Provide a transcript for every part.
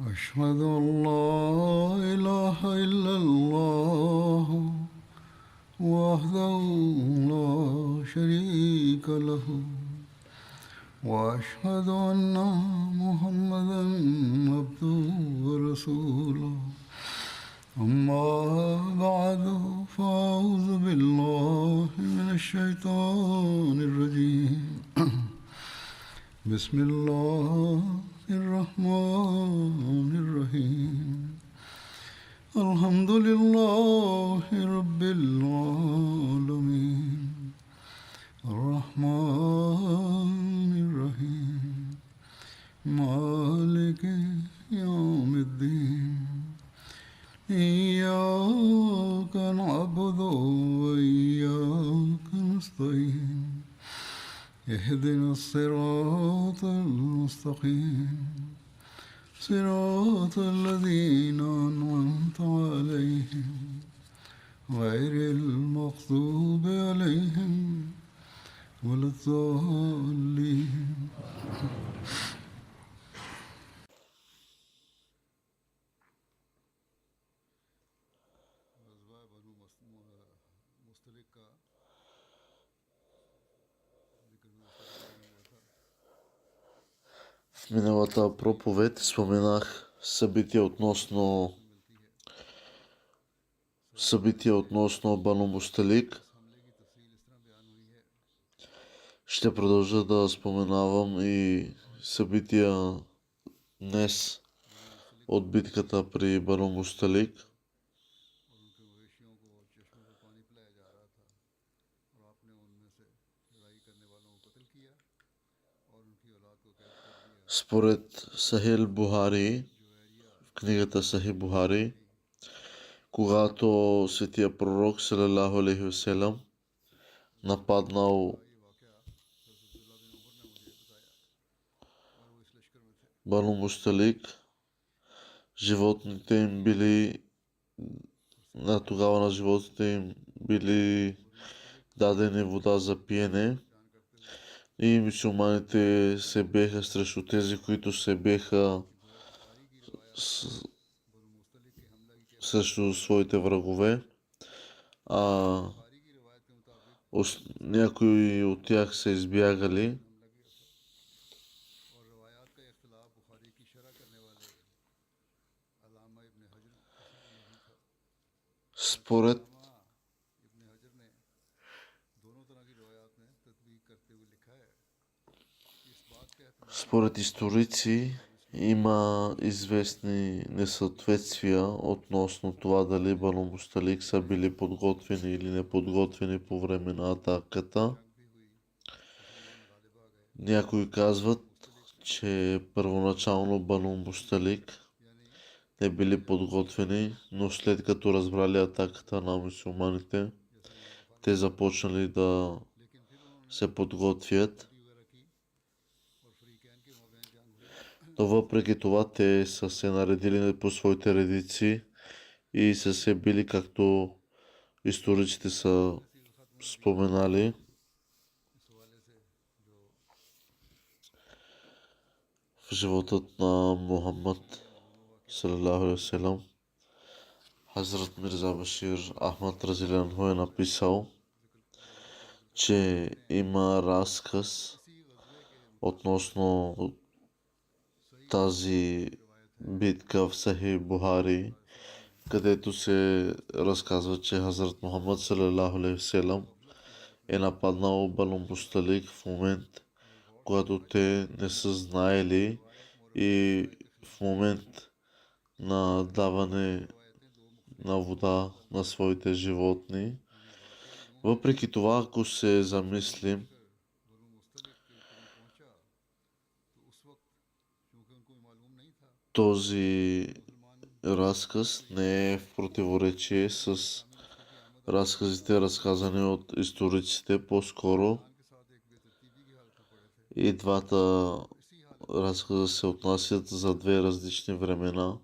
أشهد أن لا إله إلا الله وحده لا شريك له وأشهد أن محمدا عبده ورسوله أما بعد فأعوذ بالله من الشيطان الرجيم بسم الله الرحمن الرحيم الحمد لله رب العالمين الرحمن الرحيم مالك يوم الدين إياك نعبد وإياك نستعين اهدنا الصراط المستقيم صراط الذين أنعمت عليهم غير المغضوب عليهم ولا الضالين. В миналата проповед споменах събития относно Бану Мусталик. Ще продължа да споменавам и събития днес от битката при Бану Мусталик. Според Сахил Бухари, в книгата Сахи Бухари, когато светия пророк салалаху алейхи васелам нападнал Бану Мусталик, животните им били тогава на животните им били дадени вода за пиене и мюсюлманите се беха срещу тези, които се беха срещу своите врагове, а някои от тях се избягали. Според историци има известни несъответствия относно това дали Бану Мусталик са били подготвени или неподготвени по време на атаката. Някои казват, че първоначално Бану Мусталик не били подготвени, но след като разбрали атаката на мюсюлманите, те започнали да се подготвят. Но въпреки това те са се наредили по своите редици и са се били, както историците са споменали. В животът на Мухаммад салалаху алейхи васелам, Хазрат Мирза Башир Ахмад разилянху е написал, че има разказ относно тази битка в Сахи Бухари, където се разказва, че Хазрат Мухаммад салалаху алейхи васелам е нападнал Бану Мусталик в момент, когато те не са знаели и в момент на даване на вода на своите животни. Въпреки това, ако се замислим, този разказ не е в противоречие с разказите, разказани от историците. По-скоро и двата разказа се отнасят за две различни времена.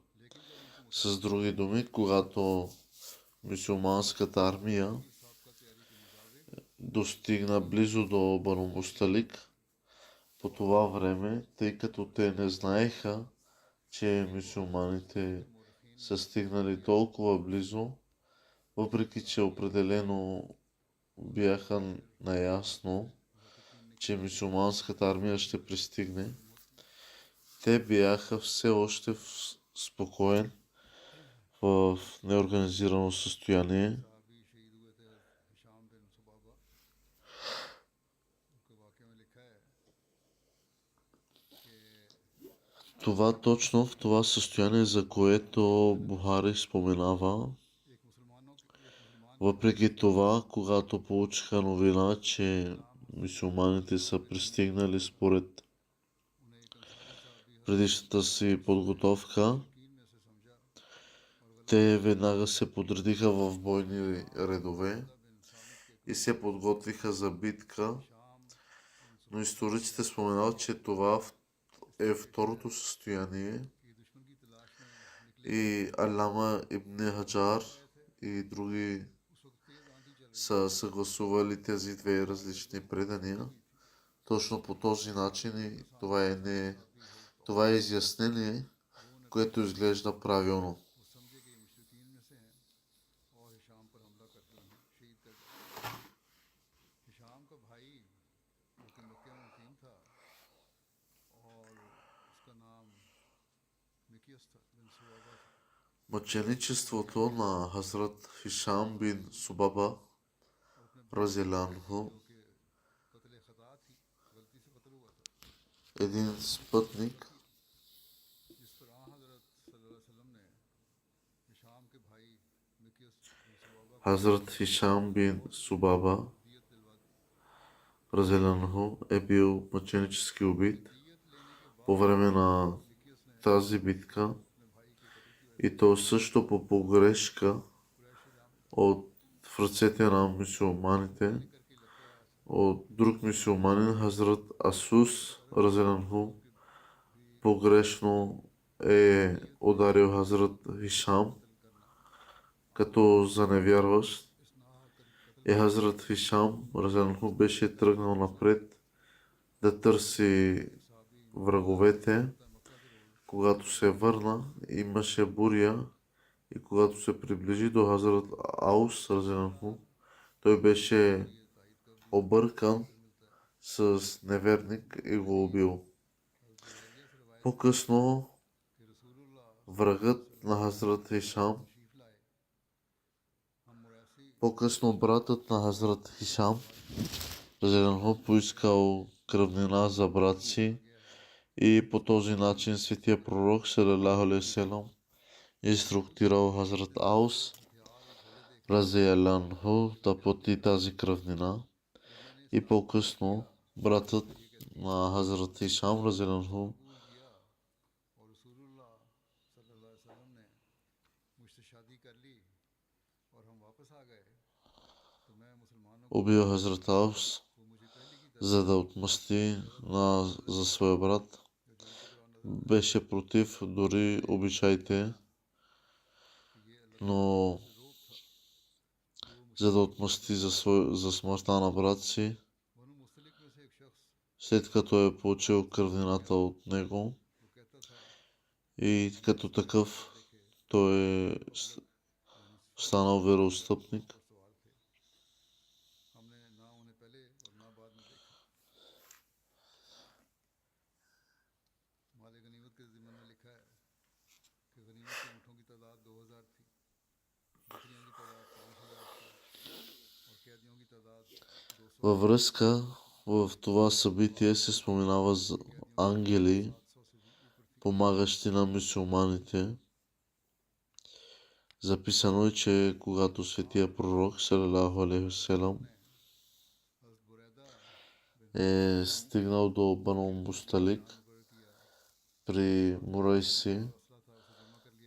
С други думи, когато мюсюлманската армия достигна близо до Бану Мусталик, по това време, тъй като те не знаеха, че мюсюлманите са стигнали толкова близо, въпреки че определено бяха наясно, че мюсюлманската армия ще пристигне. Те бяха все още в спокоен, в неорганизирано състояние. Това точно в това състояние, за което Бухари споменава. Въпреки това, когато получиха новина, че мюсюлманите са пристигнали според предишната си подготовка, те веднага се подредиха в бойни редове и се подготвиха за битка, но историците споменават, че това е второто състояние и Алама Ибн Хаджар и други са съгласували тези две различни предания. Точно по този начин и това е изяснение, което изглежда правилно. Мъченичеството на Хазрат Хишам бин Субаба разилянху, един спътник, Хазрат Хишам бин Субаба разилянху е бил мъченически убит по време на тази битка и то също по погрешка в ръцете на мюсюлманите от друг мюсюлманин, Хазрат Асус разилянху, погрешно е ударил Хазрат Хишам като за невярващ и Хазрат Хишам разилянху беше тръгнал напред да търси враговете. Когато се върна, имаше буря и когато се приближи до Хазрат Аус разилянху, той беше объркан с неверник и го убил. По-късно врагът на Хазрат Хишам, братът на Хазрат Хишам разилянху поискал кръвнина за брат си и по този начин светия пророк салалаху алейхи ва салям инструктирал Хазрат Аус разилянху да плати тази кръвнина и по-късно братът на Хазрат Хишам разилянху убил Хазрат Аус, за да отмъсти за своя брат. Беше против дори обичаите, но за да отмъсти за смъртта на брат си, след като е получил кръвнината от него и като такъв той е станал вероотстъпник. Във връзка в това събитие се споменава за ангели, помагащи на мюсюлманите. Записано е, че когато светия пророк салалаху алейхи ва салям е стигнал до Бану Мусталик при Мурайси,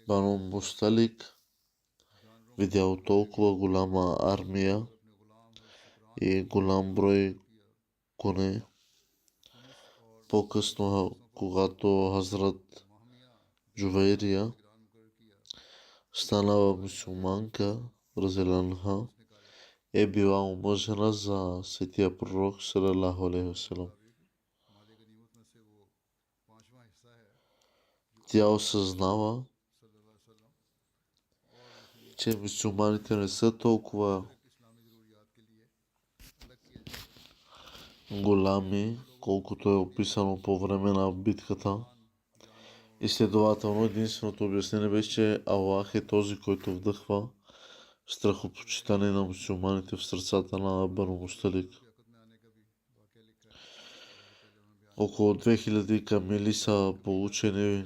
Бану Мусталик видял толкова голяма армия и голям брой коне. По-късно, когато Хазрат Джувайрия станала мюсюлманка, разилянха, е била омъжена за светия пророк салалаху алейхи ва салям. Тя осъзнава, че мюсюлманите не са толкова голями, колкото е описано по време на битката. И следователно единственото обяснение беше, че Аллах е този, който вдъхва страхопочитание на мюсюлманите в сърцата на Бану Мусталик. Около 2000 камили са получени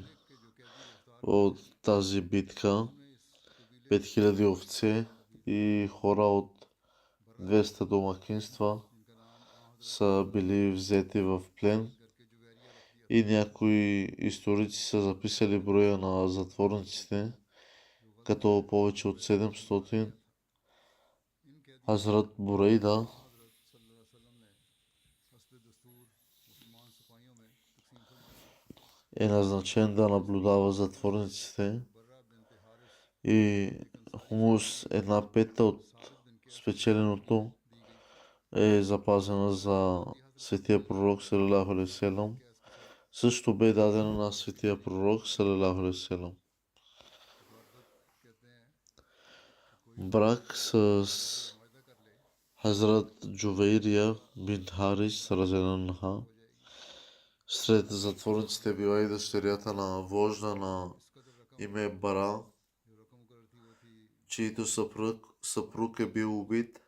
от тази битка, 5000 овце и хора от 200 домакинства са били взети в плен и някои историци са записали броя на затворниците като повече от 700. Хазрат Бурейда е назначен да наблюдава затворниците и хумус, една пета от спечеленото е запазена за светия пророк салалаху алейхи ва салям. Също бе дадена на светия пророк салалаху алейхи ва салям. Брак с Хазрат Джувейрия бин Харис разенанха. Сред затворниците била и дъщерята на вожда на име Бара, чийто съпруг е бил убит.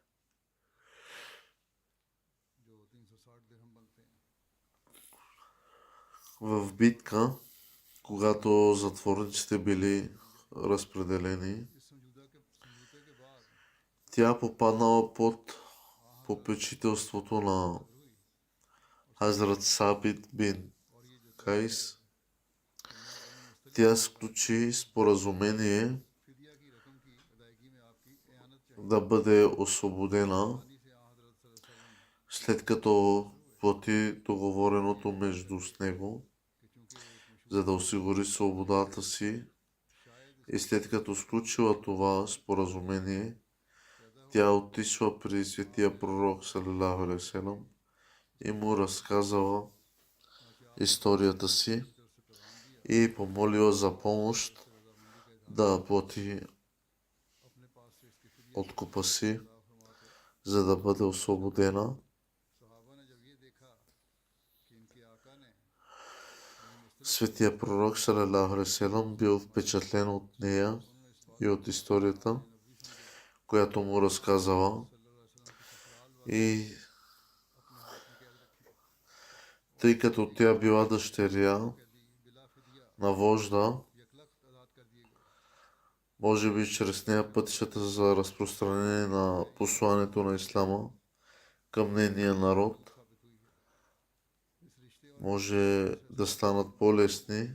В битка, когато затворниците били разпределени, тя попаднала под попечителството на Хазрат Сабит бин Кайс. Тя сключи споразумение да бъде освободена, след като плати договореното между с него, за да осигури свободата си. И след като сключила това споразумение, тя отишла при светия пророк салалаху алейхи ва салям и му разказала историята си и помолила за помощ да плати откупа си, за да бъде освободена. Светия пророк салалаху алейхи ва салям бил впечатлен от нея и от историята, която му разказала. И тъй като тя била дъщеря на вожда, може би чрез нея пътищата за разпространение на посланието на Ислама към нейния народ може да станат по-лесни.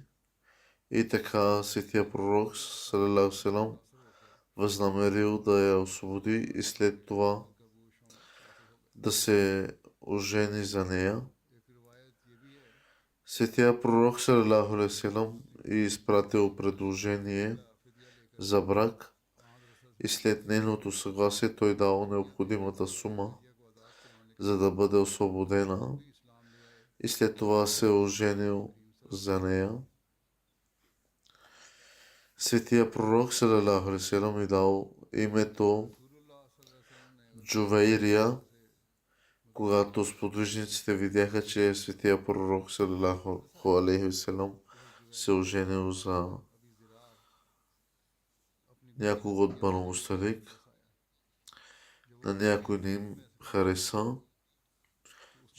И така светия пророк салалаху алейхи ва салям възнамерил да я освободи и след това да се ожени за нея. Светия пророк салалаху алейхи ва салям и изпратил предложение за брак и след нейното съгласие той дал необходимата сума, за да бъде освободена, и след това се оженил за нея. Светия пророк салалаху алейхи ва салям и дал името Джувейрия, когато сподвижниците видяха, че светия пророк салалаху алейхи ва салям се оженил за някого от Бану Мусталик. На някой не им хареса,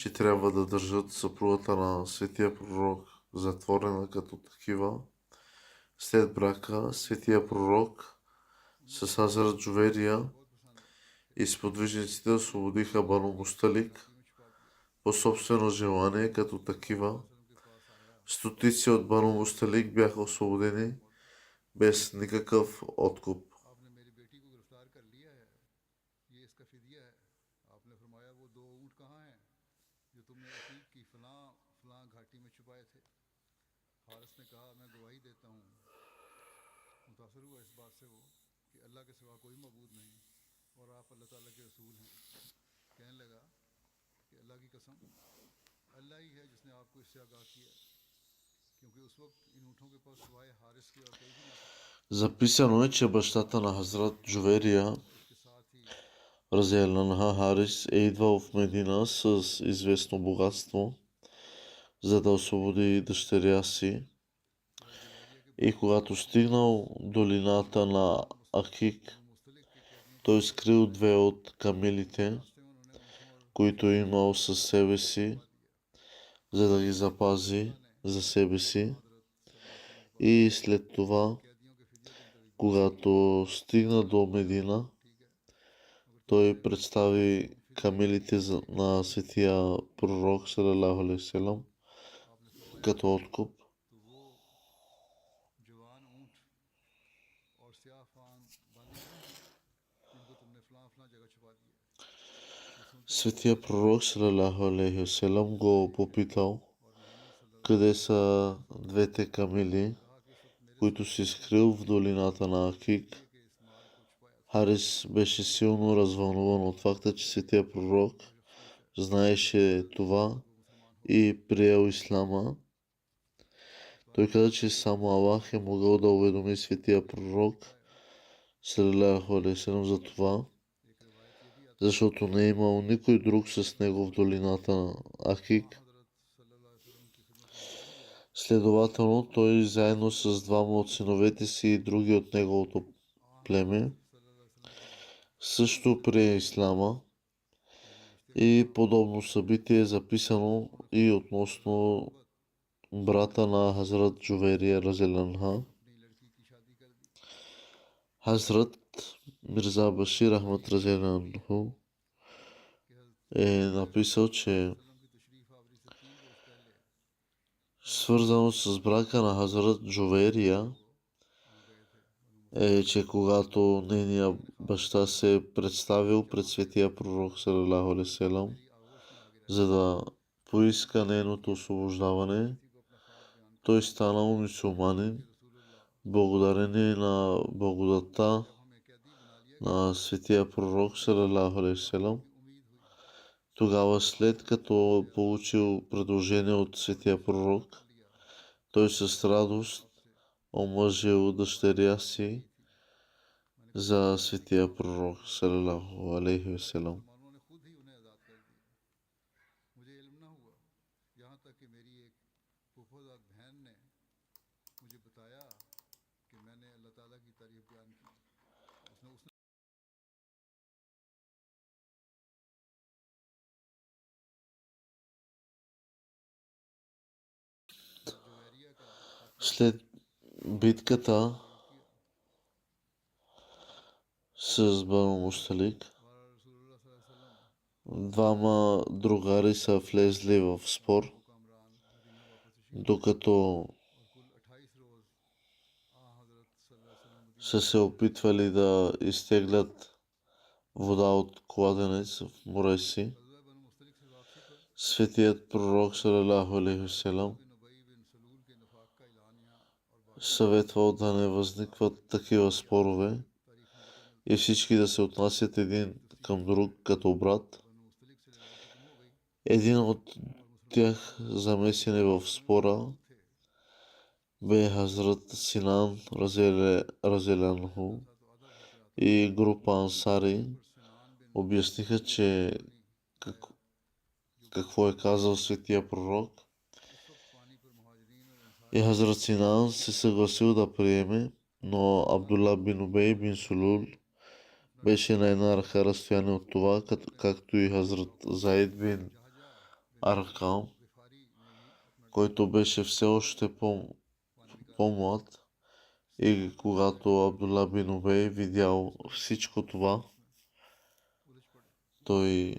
че трябва да държат съпругата на светия пророк затворена като такива. След брака, светия пророк с Хазрат Джувейрия и сподвижниците освободиха Бану Мусталик по собствено желание като такива. Стотици от Бану Мусталик бяха освободени без никакъв откуп. Записано е, че бащата на Хазрат Джуверия Разияллаху Харис е идвал в Медина с известно богатство, за да освободи дъщеря си. И когато стигнал долината на Акик, той скрил две от камилите, които е имал със себе си, за да ги запази за себе си. И след това, когато стигна до Медина, той представи камилите на светия пророк салалаху алейхи ва салям като откуп. Светия пророк салалаху алейхи ва салям го попитал къде са двете камили, които си скрил в долината на Акик. Харис беше силно развълнуван от факта, че светия пророк знаеше това и приел ислама. Той каза, че само Аллах е могъл да уведоми светия пророк салалаху алейхи ва салям за това, защото не е имал никой друг с него в долината на Акик. Следователно, той заедно с двама от синовете си и други от неговото племе също прие ислама. И подобно събитие е записано и относно брата на Хазрат Джуверия разияллаху. Хазрат Мирза Башир Ахмад разияллаху е написал, че свързано с брака на Хазрат Джуверия е, че когато нейният баща се е представил пред светия пророк салалаху алейхи ва салям, за да поиска нейното освобождаване, той станал мюсюлманин благодарение на благодатта на светия пророк салалаху алейхи ва салям. Тогава, след като получил предложение от светия пророк, той с радост омъжил дъщеря си за светия пророк салалаху алейхи ва салям. След битката с Бану Мусталик, двама другари са влезли в спор, докато са се опитвали да изтеглят вода от кладенец в море си. Светият пророк салалаху алейхи ва салям съветвал да не възникват такива спорове и всички да се отнасят един към друг като брат. Един от тях замесен в спора бе Хазрат Синан разияллаху и група ансари обясниха, че какво е казал светия пророк. И Хазрат Синан се съгласил да приеме, но Абдулла бин Убей бин Сулул беше на една ръка разстояние от това, както и Хазрат Заид бин Аркам, който беше все още по-млад. И когато Абдулла бин Убей видял всичко това, той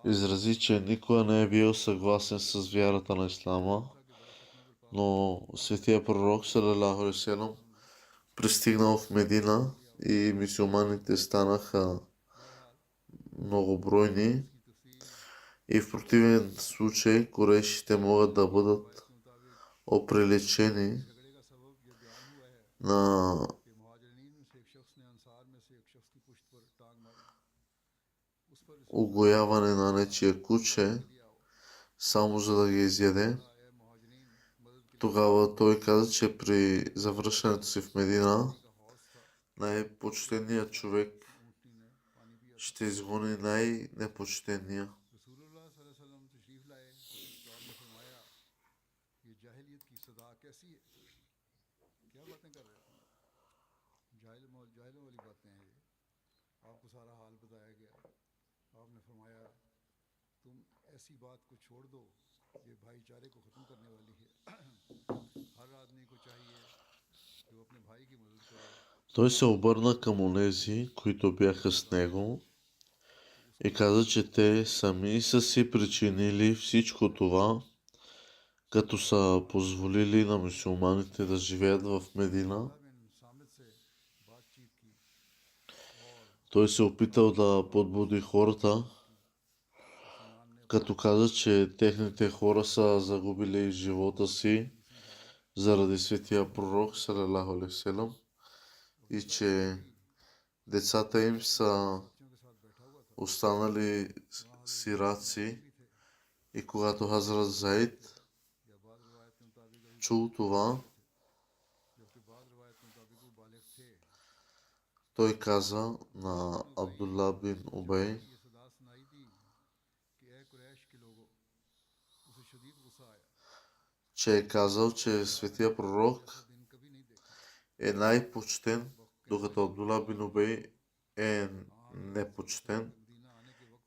изрази, че никога не е бил съгласен с вярата на ислама, но светия пророк салалаху алейхи ва салям пристигнал в Медина и мюсюлманите станаха многобройни И в противен случай корешите могат да бъдат оприличени на угояване на нечие куче, само за да ги изяде. Тогава той каза, че при завръщането си в Медина най-почтеният човек ще изгони най-непочтения. Той се обърна към онези, които бяха с него, и каза, че те сами са си причинили всичко това, като са позволили на мюсюлманите да живеят в Медина. Той се опитал да подбуди хората, като каза, че техните хора са загубили живота си заради светия пророк, салалаху алейхи ва салям, и че децата им са останали сираци. И когато Хазрат Заид чул това, той каза на Абдулла бин Убей, че е казал, че светия пророк е най-почтен, докато Абдулла бин Убей е непочтен.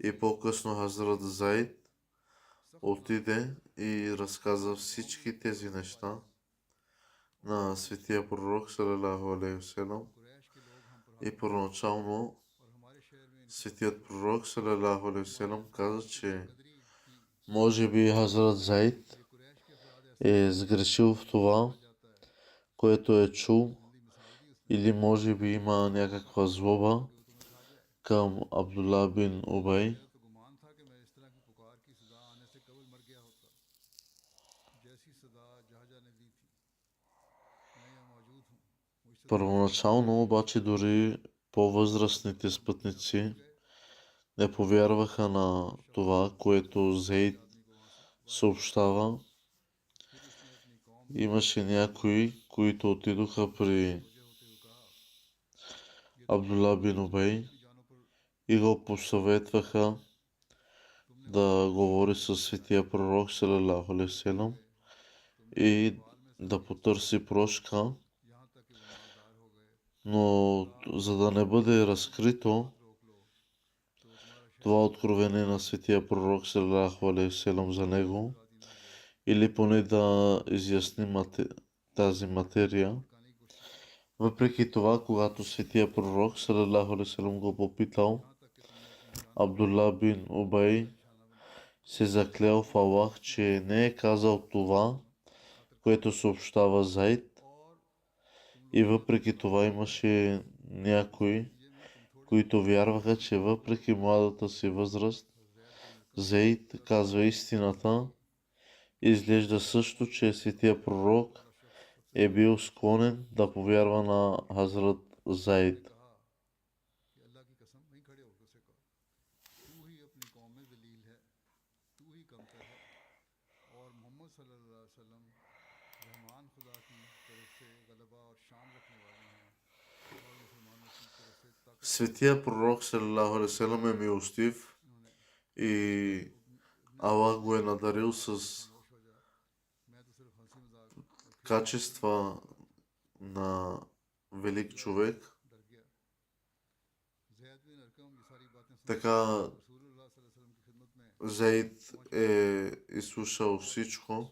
И по-късно Хазрат Заид отиде и разказа всички тези неща на светия пророк, салалаху алейхи ва салям. И първоначално светият пророк, салалаху алейхи ва салям, каза, че може би Хазрат Заид е сгрешил в това, което е чул, или може би има някаква злоба към Абдулла бин Убей. Първоначално обаче дори по-възрастните спътници не повярваха на това, което Зейд съобщава. Имаше някои, които отидоха при Абдулла бин Убей и го посъветваха да говори със светия пророк, салалаху алейхи ва салям, и да потърси прошка. Но за да не бъде разкрито това откровение на светия пророк, салалаху алейхи ва салям, за него, или поне да изясни тази материя. Въпреки това, когато светия пророк, салалаху алейхи ва салям, го попитал, Абдулла бин Убей се заклел в Аллах, че не е казал това, което съобщава Зайд. И въпреки това имаше някои, които вярваха, че въпреки младата си възраст, Зейд казва истината. Изглежда също, че светия пророк е бил склонен да повярва на Хазрат Зайд. Светия пророк, салалаху алейхи ва салям, е милостив и Аллах го е надарил с качества на велик човек. Така Зейд е изслушал всичко.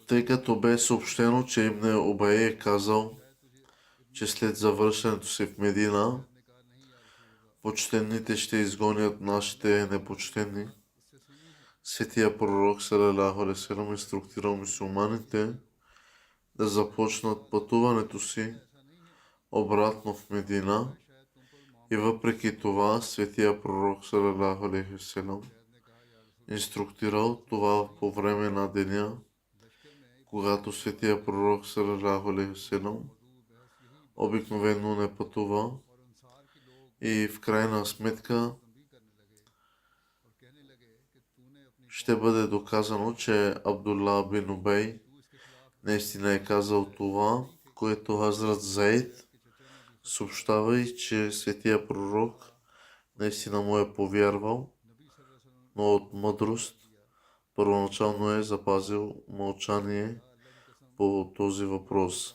Тъй като бе съобщено, че Ибн Убай е казал, че след завръщането си в Медина, почтените ще изгонят нашите непочтени. Светия пророк салалаху алейхи ва салям инструктирал мюсюлманите да започнат пътуването си обратно в Медина и въпреки това светия пророк салалаху алейхи ва салям инструктирал това по време на деня, когато светия пророк салалаху алейхи ва салям обикновено не пътува и в крайна сметка ще бъде доказано, че Абдулла бин Убей наистина е казал това, което Хазрат Заид съобщава и че светия пророк наистина му е повярвал, но от мъдрост първоначално е запазил мълчание по този въпрос.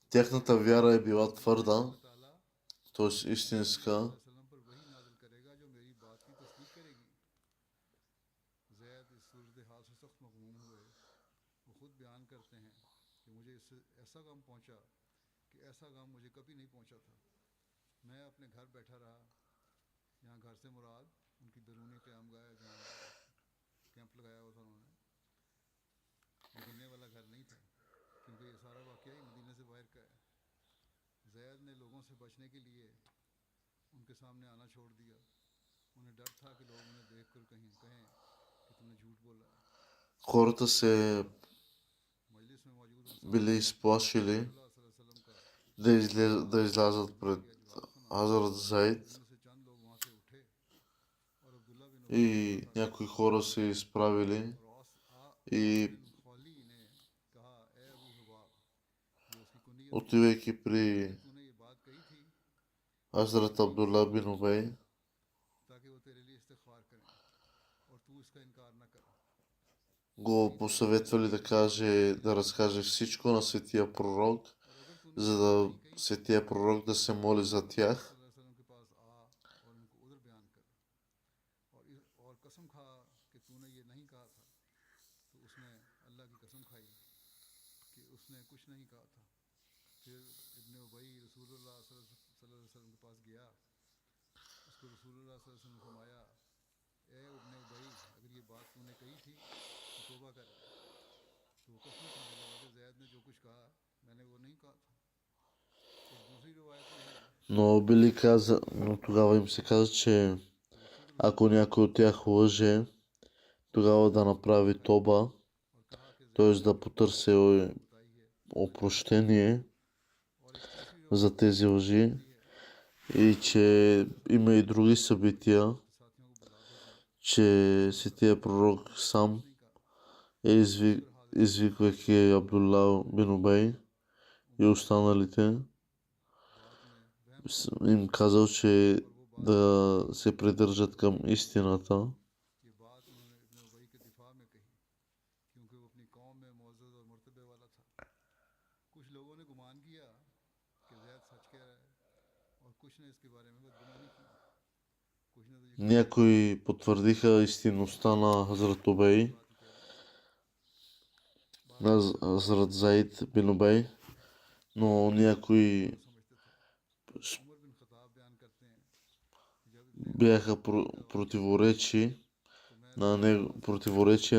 Тяхната вяра е била твърда, т.е. истинска. Хората се били изплашили да излязат пред Хазрат Заид и някои хора се изправили и отивайки при Хазрат Абдулла бин Убей, го посъветвали да разкаже всичко на светия пророк, за да светия пророк да се моли за тях. Но тогава им се каза, че ако някой от тях лъже, тогава да направи тоба, т.е. да потърси опрощение за тези лъжи и че има и други събития, че светия пророк сам извиквайки Абдулла бин Убей и останалите, им казал, че да се придържат към истината. Някои потвърдиха истинността на Хазрат Убей, на Хазрат Заид бин Убей, но някои бяха противоречия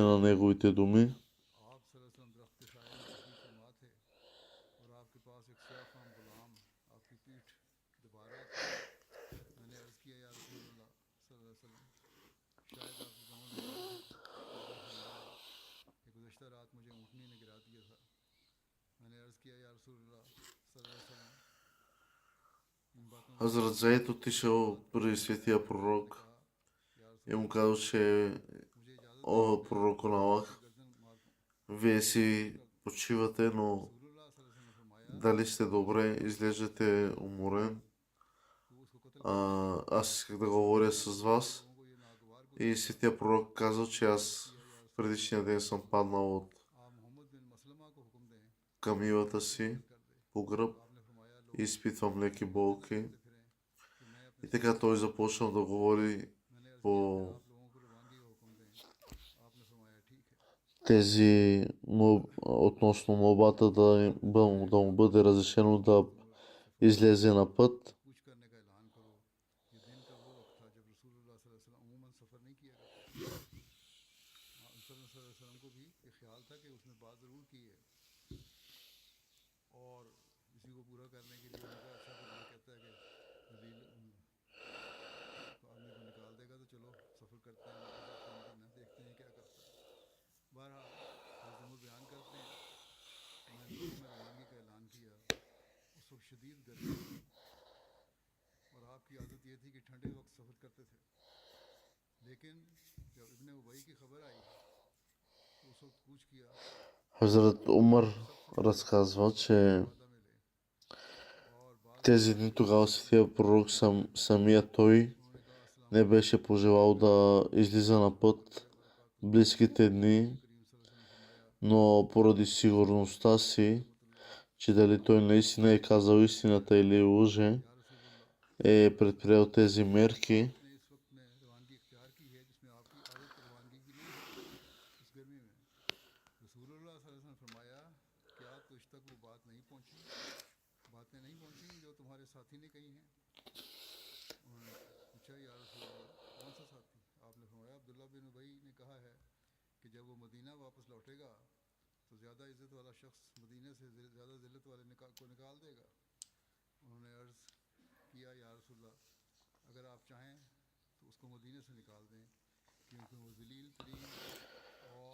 на неговите думи. Хазрат Заид отишъл при светия пророк и му казал, че пророк на Аллах, вие си почивате, но дали сте добре, изглеждате уморен. аз исках да говоря с вас и светия пророк казал, че аз в предишния ден съм паднал от камилата си по гръб и изпитвам леки болки. И така той започнал да говори по тези относно молбата да му бъде разрешено да излезе на път. Хазрат Умар разказва, че тези дни тогава светия пророк самия той не беше пожелал да излиза на път близките дни, но поради сигурността си, че дали той наистина е казал истината или лъже, е предприел тези мерки.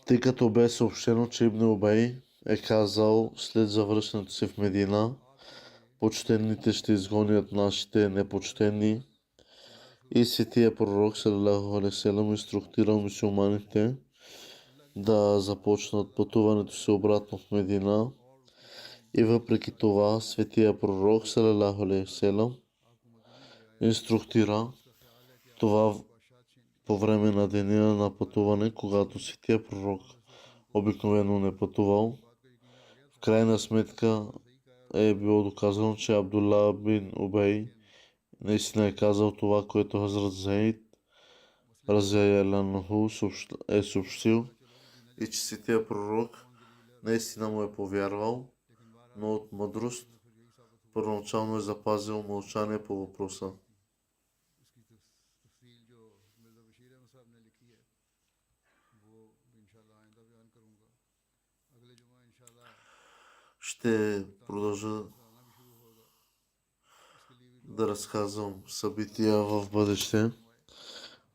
Тъй като бе съобщено, че Ибн Убай е казал след завръщането си в Медина, почтените ще изгонят нашите непочтени, и светия пророк салалаху алейхи ва салям инструктирал мюсюлманите да започнат пътуването си обратно в Медина. И въпреки това светия пророк салалаху алейхи ва салям инструктира това по време на деня на пътуване, когато светия пророк обикновено не пътувал. В крайна сметка е било доказано, че Абдулла бин Убей наистина е казал това, което Хазрат Заид разияллаху е съобщил, и че светия пророк наистина му е повярвал, но от мъдрост първоначално е запазил мълчание по въпроса. Ще продължа да разказвам събития в бъдеще.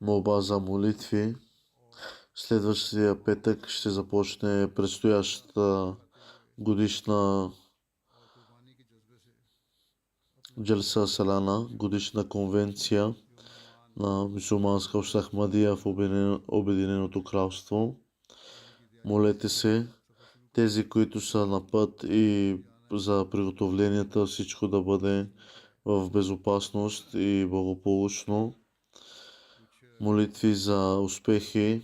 Молба за молитви. Следващия петък ще започне предстоящата годишна Джалса Салана, годишна конвенция на мюсюлманска общност Ахмадия в Обединеното кралство. Молете се тези, които са на път, и за приготовленията всичко да бъде в безопасност и благополучно. Молитви за успехи.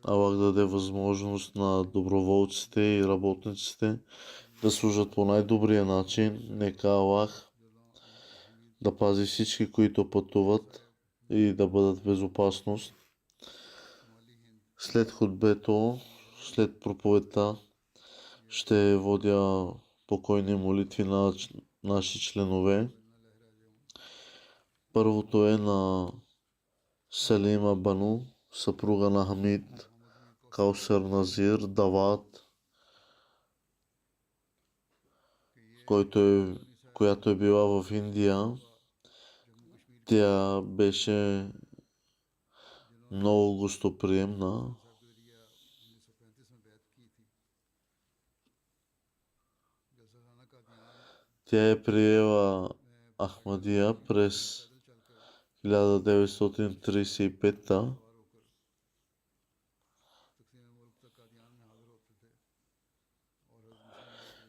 Аллах да даде възможност на доброволците и работниците да служат по най-добрия начин. Нека Аллах да пази всички, които пътуват, и да бъдат в безопасност. След хутбето, след проповедта, ще водя покойни молитви на наши членове. Първото е на Салима Бану, съпруга на Хамид Каусар Назир Дават, която е била в Индия. Тя беше много гостоприемна. Тя е приела Ахмадия през 1935.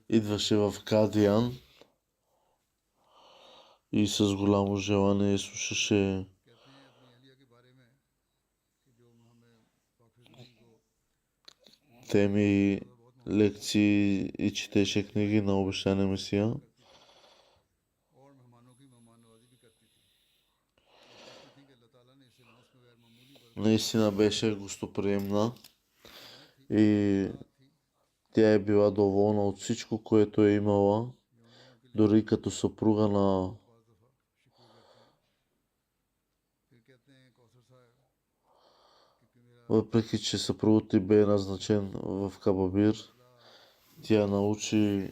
Идваше в Кадиан и с голямо желание слушаше теми, лекции и четеше книги на обещания Месия. Наистина беше гостоприемна и тя е била доволна от всичко, което е имала, дори като съпруга на въпреки че съпругът ти бе назначен в Кабабир, тя научи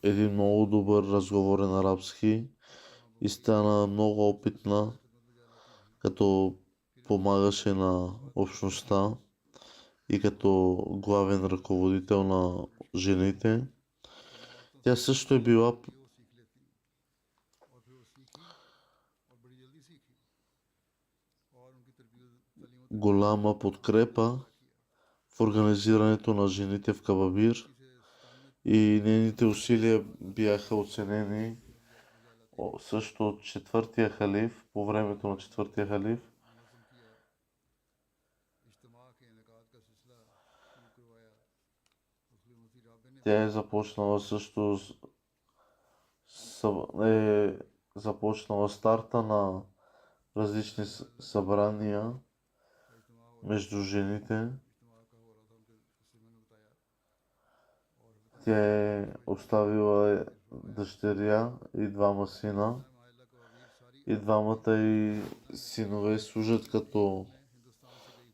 един много добър разговорен арабски и стана много опитна, като помагаше на общността и като главен ръководител на жените. Тя също е била голяма подкрепа в организирането на жените в Кабабир и нейните усилия бяха оценени също от четвъртия халиф, по времето на четвъртия халиф. Тя е започнала също започнала старта на различни събрания между жените. Тя е оставила дъщеря и двама сина. И двамата и синове служат като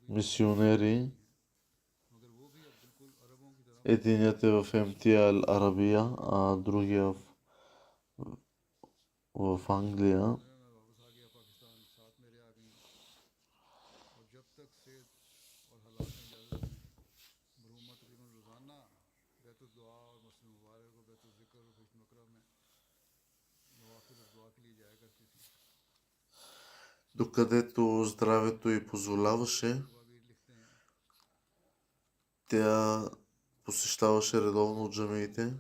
мисионери. Единият е в МТА Арабия, а другия в Англия. Докъдето здравето й позволяваше, тя посещаваше редовно джамиите.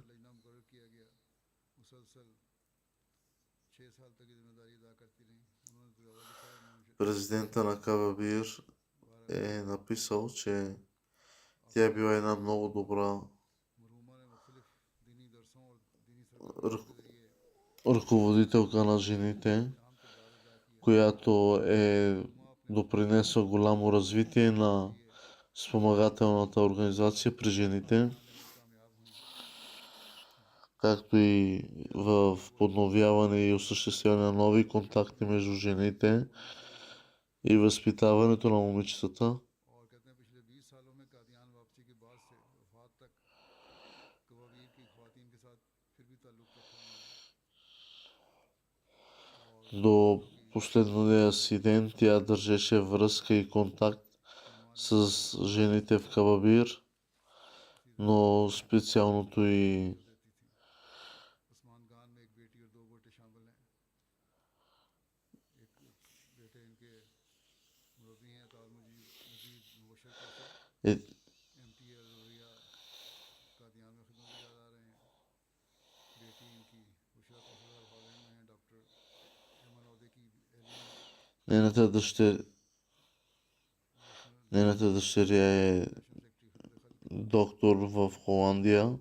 Президента на Кабабир е написал, че тя е била една много добра ръководителка на жените, която е допринесла голямо развитие на спомагателната организация при жените, както и в подновяване и осъществяване на нови контакти между жените и възпитаването на момичетата. До последния си ден тя държеше връзка и контакт с жените в Кабабир, но специалното и нейната дъщеря е доктор в Холандия.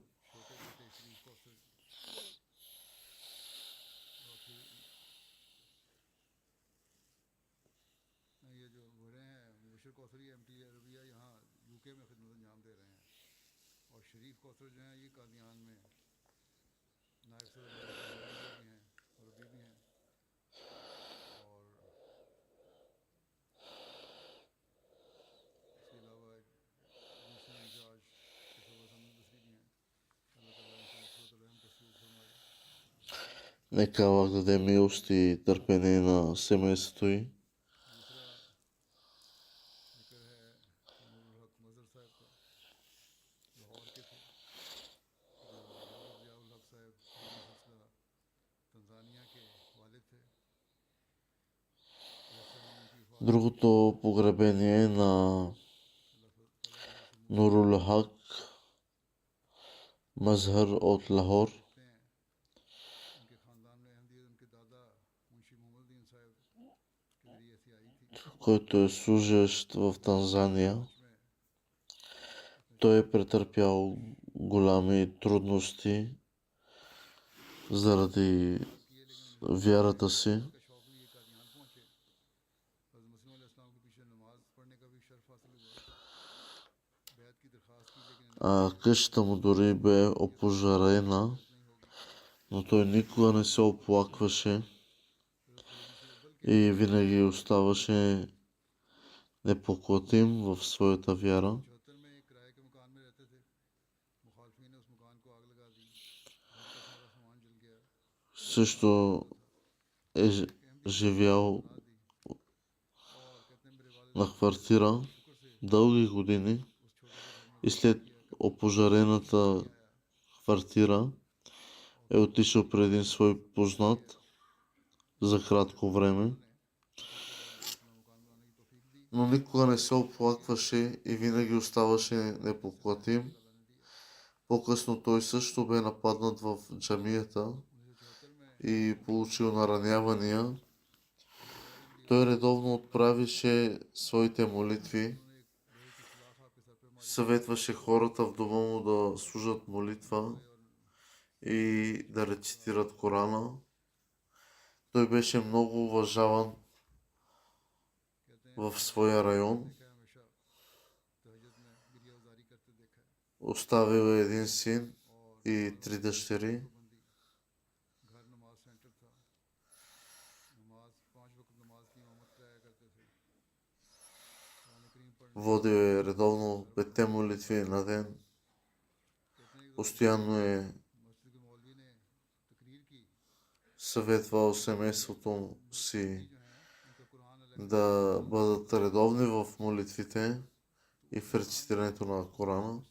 Нека Аллах даде милост и търпение на семейството й. Другото погребение е на Нурул Хак Мазхар от Лахор. който е служещ в Танзания. Той е претърпял голями трудности заради вярата си. Къщата му дори бе опожарена, но той никога не се оплакваше и винаги оставаше непоклатим в своята вяра. Също е живял на квартира дълги години и след опожарената квартира е отишъл при един свой познат за кратко време, но никога не се оплакваше и винаги оставаше непоклатим. По-късно той също бе нападнат в джамията и получил наранявания. Той редовно отправише своите молитви, съветваше хората в дома му да служат молитва и да рецитират Корана. Той беше много уважаван в своя район. Оставил е един син и 3 дъщери. Водил е редовно 5 молитви на ден. Постоянно е съветвал семейството си да бъдат редовни в молитвите и в рецитирането на Корана.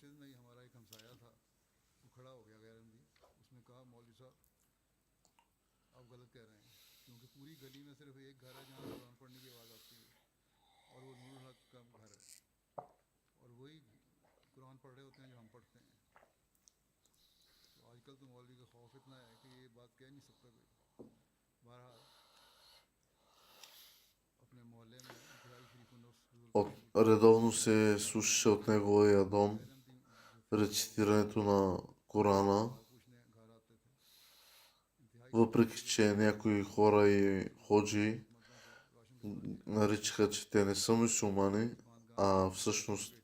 Редовно се слушаше от неговия дом рецитирането на Корана, въпреки че някои хора и ходжи наричаха, че те не са мюсюлмани, а всъщност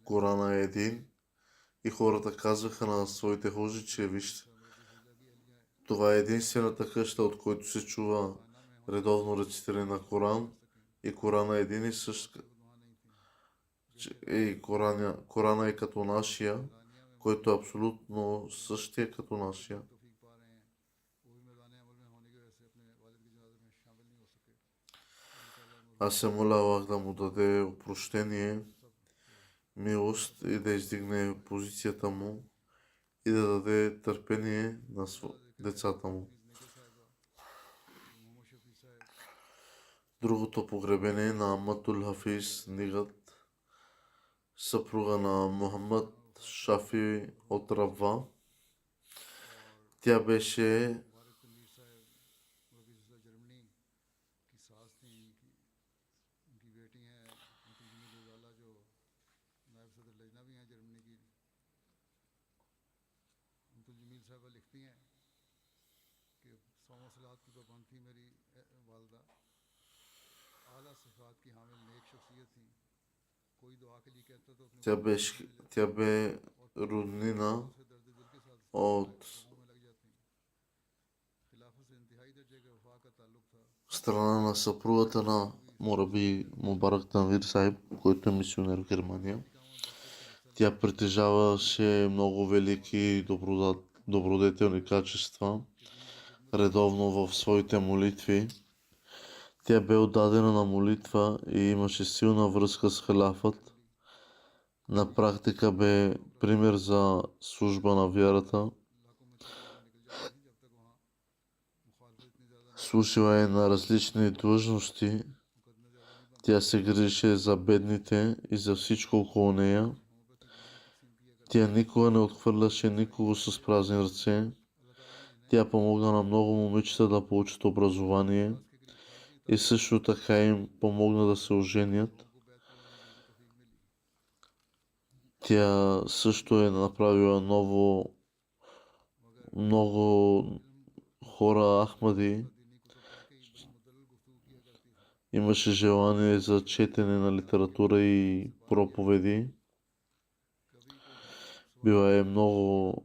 Корана е един. И хората казваха на своите ходжи, че вижте, това е единствената къща, от който се чува редовно рецитиране на Коран, и Корана е един и същ. И Корана е като нашия, който е абсолютно същия като нашия. Аз се моля Аллах да му даде опрощение, милост и да издигне позицията му и да даде търпение на децата му. Другото погребение на Аматул Хафиз Нигат, съпруга на Мухаммад Шафи от Рабва. Тя беше Тя бе роднина от страна на съпругата на Мураби Мубарак Танвир Сайб, който е мисионер в Германия. Тя притежаваше много велики добродетелни качества, редовно в своите молитви. Тя бе отдадена на молитва и имаше силна връзка с халафът. На практика бе пример за служба на вярата. Служила е на различни длъжности. Тя се грижеше за бедните и за всичко около нея. Тя никога не отхвърляше никого с празни ръце. Тя помогна на много момичета да получат образование и също така им помогна да се оженят. Тя също е направила много хора Ахмади. Имаше желание за четене на литература и проповеди. Била е много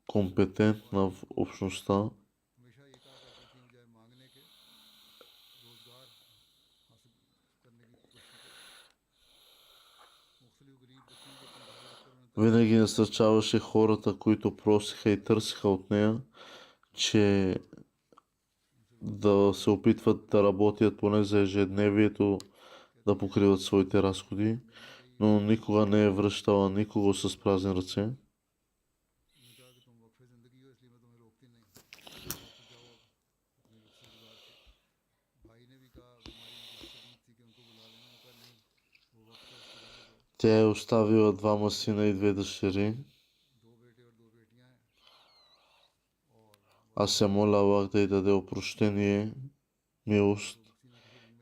компетентна в общността. Винаги насърчаваше хората, които просиха и търсиха от нея, че да се опитват да работят поне за ежедневието, да покриват своите разходи, но никога не е връщала никого с празни ръце. Тя е оставила 2 сина и 2 дъщери. Аз се моля Аллах да й даде опрощение, милост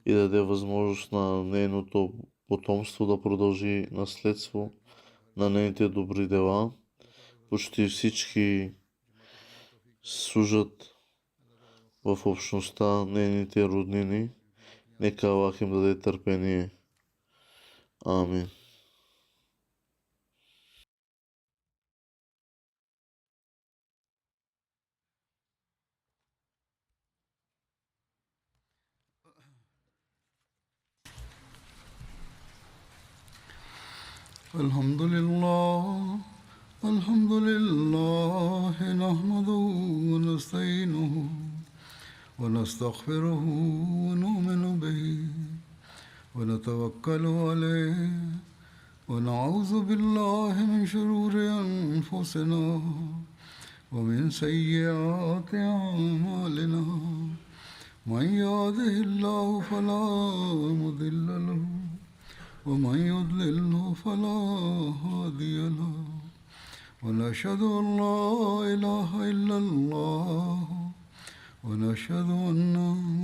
и да даде възможност на нейното потомство да продължи наследство на нейните добри дела. Почти всички служат в общността, нейните роднини. Нека Аллах им даде търпение. Амин. الحمد لله الحمد لله نحمده ونستعينه ونستغفره ونؤمن به ونتوكل عليه ونعوذ بالله من شرور أنفسنا ومن سيئات أعمالنا من يهده الله فلا مضل له ومن يضلله فلا هادي له ونشهد أن لا إله إلا الله ونشهد أن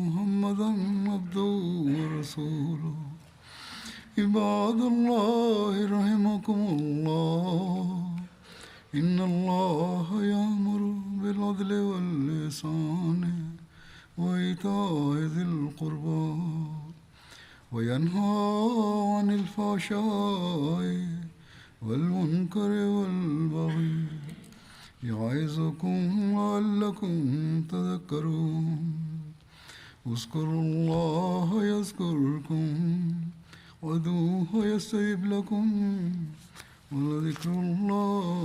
محمدا عبده ورسوله عباد الله رحمكم الله إن الله يأمر بالعدل والإحسان وإيتاء ذي القربى وينهى عن الفحشاء والمنكر والبغي يعظكم لعلكم تذكرون اذكروا الله يذكركم وادعوه يستجب لكم ولذكر الله